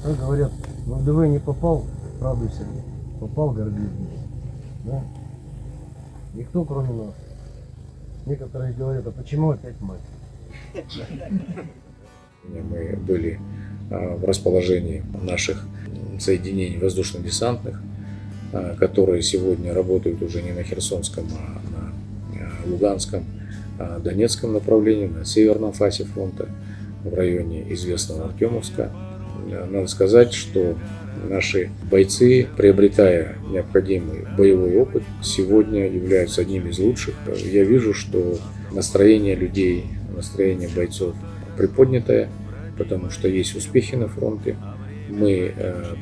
Как говорят, в ВДВ не попал, радуйся. Попал, гордись. Да? Никто, кроме нас. Некоторые говорят, а почему опять мать? Мы были в расположении наших соединений воздушно-десантных, которые сегодня работают уже не на Херсонском, а на Луганском, Донецком направлении, на северном фасе фронта, в районе известного Артемовска. Надо сказать, что наши бойцы, приобретая необходимый боевой опыт, сегодня являются одними из лучших. Я вижу, что настроение людей, настроение бойцов приподнятое, потому что есть успехи на фронте. Мы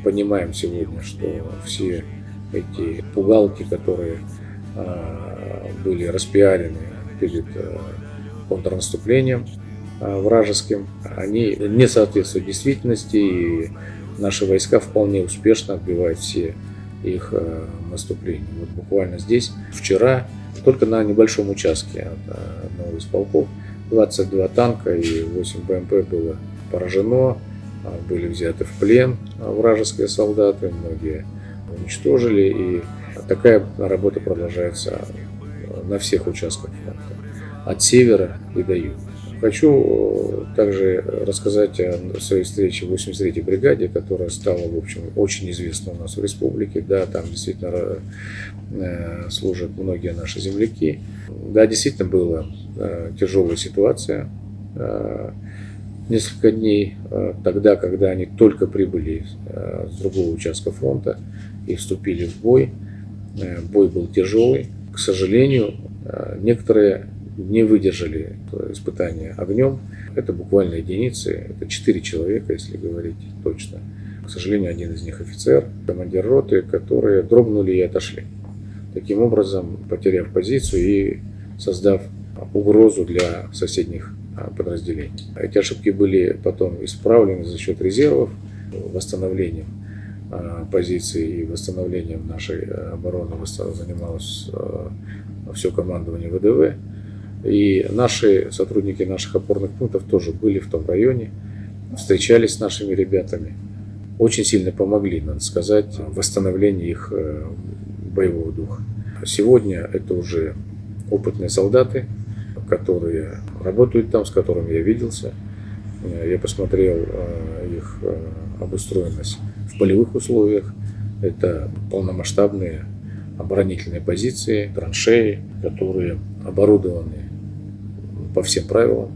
понимаем сегодня, что все эти пугалки, которые были распиарены перед контрнаступлением вражеским, они не соответствуют действительности, и наши войска вполне успешно отбивают все их наступления. Вот буквально здесь вчера, только на небольшом участке от одного из полков, 22 танка и 8 БМП было поражено, были взяты в плен вражеские солдаты, многие уничтожили, и такая работа продолжается на всех участках фронта, от севера и до юга. Хочу также рассказать о своей встрече в 83-й бригаде, которая стала, в общем, очень известна у нас в республике. Да, там действительно служат многие наши земляки. Да, действительно была тяжелая ситуация. Несколько дней тогда, когда они только прибыли с другого участка фронта и вступили в бой. Бой был тяжелый. К сожалению, некоторые не выдержали испытания огнем. Это буквально единицы, это 4 человека, если говорить точно. К сожалению, один из них офицер, командир роты, которые дрогнули и отошли. Таким образом, потеряв позицию и создав угрозу для соседних подразделений. Эти ошибки были потом исправлены за счет резервов, восстановлением позиций и восстановлением нашей обороны занималось все командование ВДВ. И наши сотрудники наших опорных пунктов тоже были в том районе, встречались с нашими ребятами. Очень сильно помогли, надо сказать, в восстановлении их боевого духа. Сегодня это уже опытные солдаты, которые работают там, с которыми я виделся. Я посмотрел их обустроенность в полевых условиях. Это полномасштабные оборонительные позиции, траншеи, которые оборудованы по всем правилам.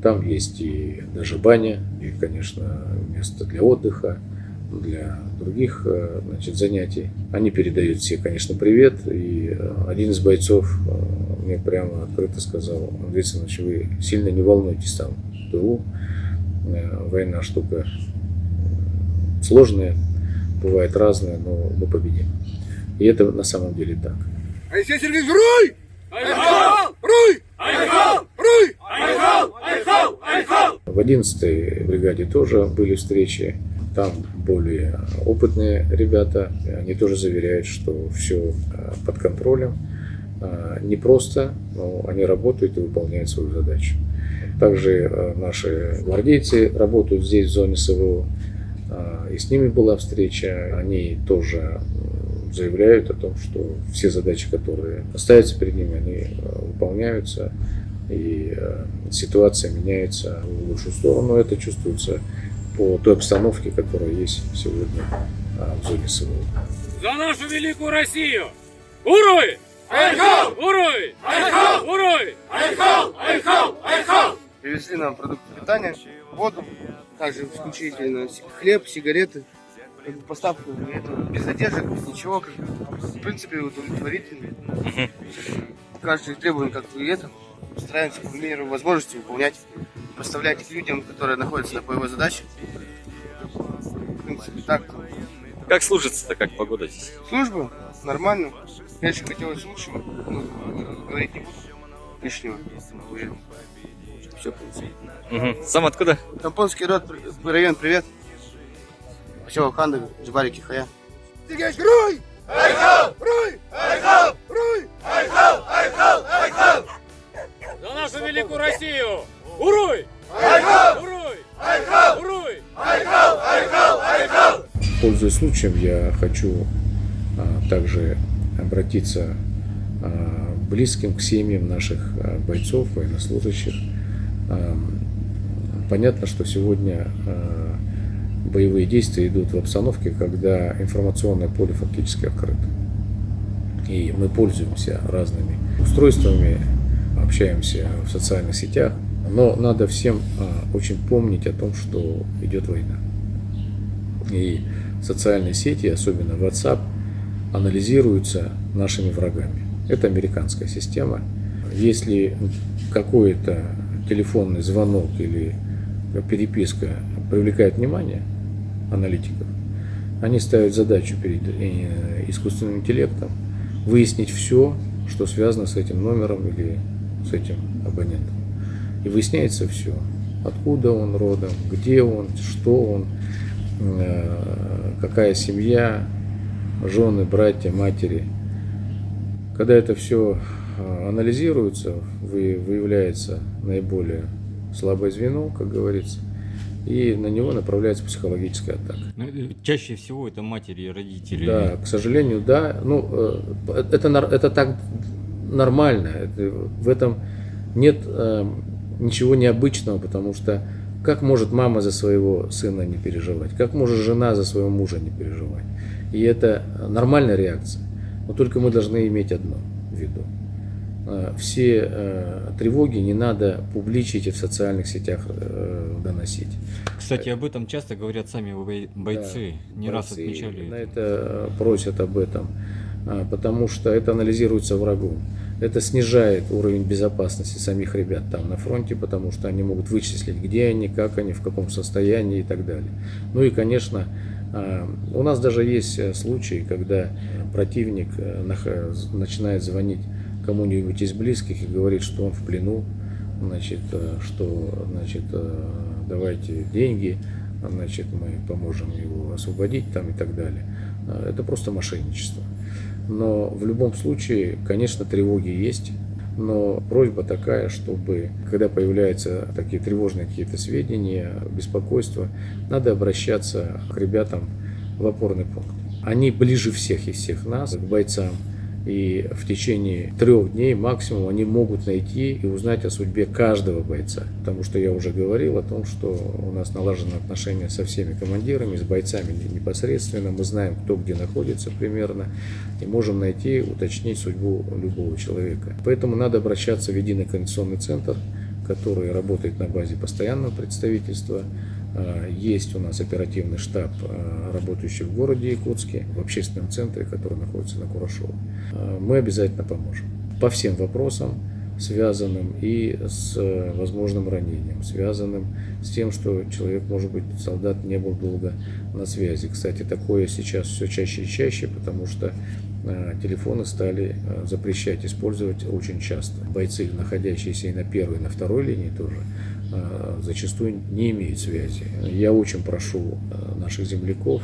Там есть и даже баня, и, конечно, место для отдыха, для других, значит, занятий. Они передают все, конечно, привет. И один из бойцов мне прямо открыто сказал: Андрей Александрович, вы сильно не волнуйтесь там в тылу. Война штука сложная, бывает разная, но мы победим. И это на самом деле так. Алексей Сергеевич, руй! Айхал! Руй! Айхал! Руй! Айхал! Айхал! Айхал! В 11-й бригаде тоже были встречи. Там более опытные ребята. Они тоже заверяют, что все под контролем. Не просто, но они работают и выполняют свою задачу. Также наши гвардейцы работают здесь, в зоне СВО. И с ними была встреча. Они тоже заявляют о том, что все задачи, которые ставятся перед ними, они выполняются, и ситуация меняется в лучшую сторону. Это чувствуется по той обстановке, которая есть сегодня в зоне СВО. За нашу великую Россию! Уруй! Айхал! Уруй! Айхал! Уруй! Айхал! Айхал! Айхал! Привезли нам продукты питания, воду, также исключительно хлеб, сигареты. Поставку без задержек, без ничего. В принципе, удовлетворительно. Каждое требование, как и это, стараемся по мере возможности выполнять, поставлять их людям, которые находятся на боевой задаче. В принципе, так. Как служится-то, как погода здесь? Служба нормально. Конечно, хотелось лучшего, но говорить не буду лишнего. Уже все, в принципе. Сам откуда? Тампонский район, привет. Поселок Хандове, Джбарики, Хая. Сергеевич, руй! Айхал! Руй! Айхал! Руй! Айхал! Айхал! Айхал! За нашу великую Россию! Уруй! Айхал! Уруй! Айхал! Уруй! Айхал! Айхал! Пользуясь случаем, я хочу также обратиться к близким, к семьям наших бойцов, военнослужащих. Понятно, что сегодня боевые действия идут в обстановке, когда информационное поле фактически открыто. И мы пользуемся разными устройствами, общаемся в социальных сетях, но надо всем очень помнить о том, что идет война. И социальные сети, особенно WhatsApp, анализируются нашими врагами. Это американская система. Если какой-то телефонный звонок или переписка привлекает внимание аналитиков, они ставят задачу перед искусственным интеллектом выяснить все, что связано с этим номером или с этим абонентом. И выясняется все. Откуда он родом, где он, что он, какая семья, жены, братья, матери. Когда это все анализируется, выявляется наиболее слабое звено, как говорится, и на него направляется психологическая атака. Ну, чаще всего это матери и родители. Да, к сожалению, да. Ну, это так нормально. В этом нет ничего необычного, потому что как может мама за своего сына не переживать? Как может жена за своего мужа не переживать? И это нормальная реакция. Но только мы должны иметь одно в виду. Все тревоги не надо публичить и в социальных сетях доносить. Кстати, об этом часто говорят сами бойцы. Да, не раз бойцы отмечали на это. это просят об этом, потому что это анализируется врагом. Это снижает уровень безопасности самих ребят там на фронте, потому что они могут вычислить, где они, как они, в каком состоянии и так далее. Ну и, конечно, у нас даже есть случаи, когда противник начинает звонить кому-нибудь из близких и говорит, что он в плену, давайте деньги, мы поможем его освободить там и так далее. Это просто мошенничество. Но в любом случае, конечно, тревоги есть, но просьба такая, чтобы, когда появляются такие тревожные какие-то сведения, беспокойство, надо обращаться к ребятам в опорный пункт. Они ближе всех из всех нас, к бойцам. И в течение 3 дней максимум они могут найти и узнать о судьбе каждого бойца. Потому что я уже говорил о том, что у нас налажены отношения со всеми командирами, с бойцами непосредственно. Мы знаем, кто где находится примерно, и можем найти, уточнить судьбу любого человека. Поэтому надо обращаться в Единый координационный центр, который работает на базе постоянного представительства. Есть у нас оперативный штаб, работающий в городе Якутске, в общественном центре, который находится на Курашово. Мы обязательно поможем по всем вопросам, связанным и с возможным ранением, связанным с тем, что человек, может быть, солдат не был долго на связи. Кстати, такое сейчас все чаще и чаще, потому что телефоны стали запрещать использовать очень часто. Бойцы, находящиеся и на первой, и на второй линии тоже, зачастую не имеют связи. Я очень прошу наших земляков,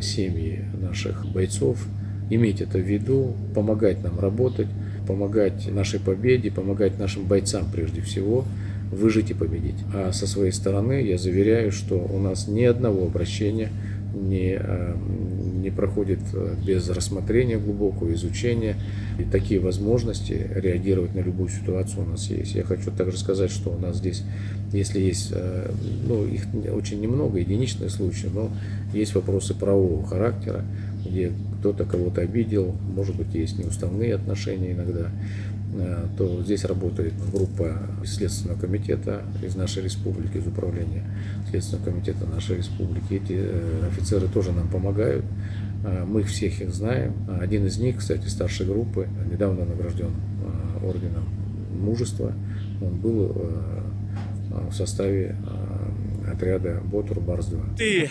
семьи наших бойцов иметь это в виду, помогать нам работать, помогать нашей победе, помогать нашим бойцам прежде всего выжить и победить. А со своей стороны я заверяю, что у нас ни одного обращения не проходит без рассмотрения глубокого изучения. И такие возможности реагировать на любую ситуацию у нас есть. Я хочу также сказать, что у нас здесь, если есть, их очень немного, единичные случаи, но есть вопросы правового характера, где кто-то кого-то обидел, может быть, есть неуставные отношения иногда, то здесь работает группа Следственного комитета из нашей республики, из управления Следственного комитета нашей республики. Эти офицеры тоже нам помогают, мы всех их знаем. Один из них, кстати, старшей группы, недавно награжден орденом мужества, он был в составе отряда Ботур Барс-2. Ты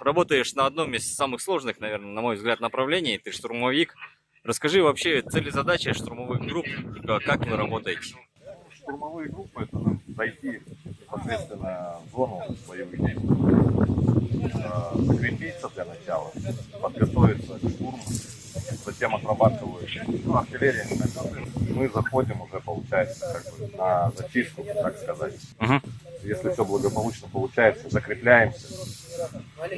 работаешь на одном из самых сложных, наверное, на мой взгляд, направлений. Ты штурмовик. Расскажи вообще цели и задачи штурмовых групп, как вы работаете? Штурмовые группы — это нам зайти непосредственно в зону боевых действий, закрепиться для начала, подготовиться к штурму, затем отрабатывают артиллерия. Мы заходим уже, получается, на зачистку, так сказать. Если все благополучно получается, закрепляемся,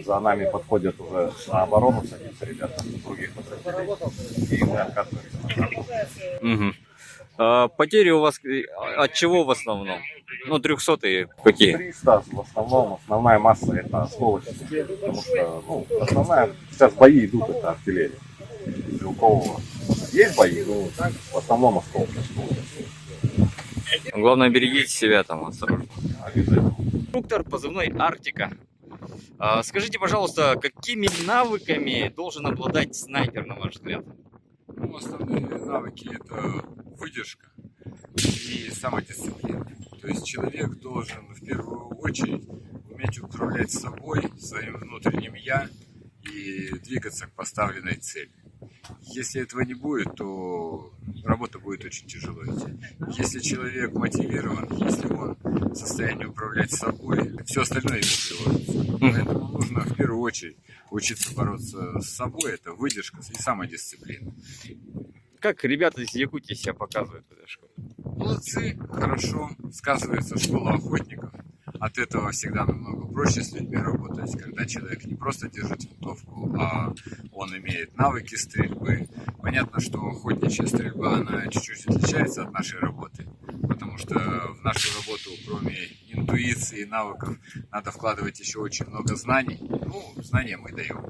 За нами подходят уже на оборону, садятся ребята других подразделений, и мы откатываемся на работу. Мгм. Потери у вас от чего в основном? Ну, 300-е какие? 300 в основном, основная масса это осколочки, потому что, ну, основная, сейчас бои идут, это артиллерия, стрелкового. Есть бои, но в основном осколки. Главное, берегите себя там, осторожно. Обязательно. Инструктор, позывной Арктика. Скажите, пожалуйста, какими навыками должен обладать снайпер, на ваш взгляд? Ну, основные навыки — это выдержка и самодисциплина. То есть человек должен в первую очередь уметь управлять собой, своим внутренним «я» и двигаться к поставленной цели. Если этого не будет, то работа будет очень тяжело идти. Если человек мотивирован, если он в состоянии управлять собой, все остальное ему приводится. Поэтому нужно в первую очередь учиться бороться с собой, это выдержка и самодисциплина. Как ребята из Якутии себя показывают в этой школе? Молодцы, хорошо, сказывается школа охотников. От этого всегда намного проще с людьми работать, когда человек не просто держит винтовку, а он имеет навыки стрельбы. Понятно, что охотничья стрельба, она чуть-чуть отличается от нашей работы, потому что в нашу работу, кроме интуиции и навыков, надо вкладывать еще очень много знаний. Ну, знания мы даем.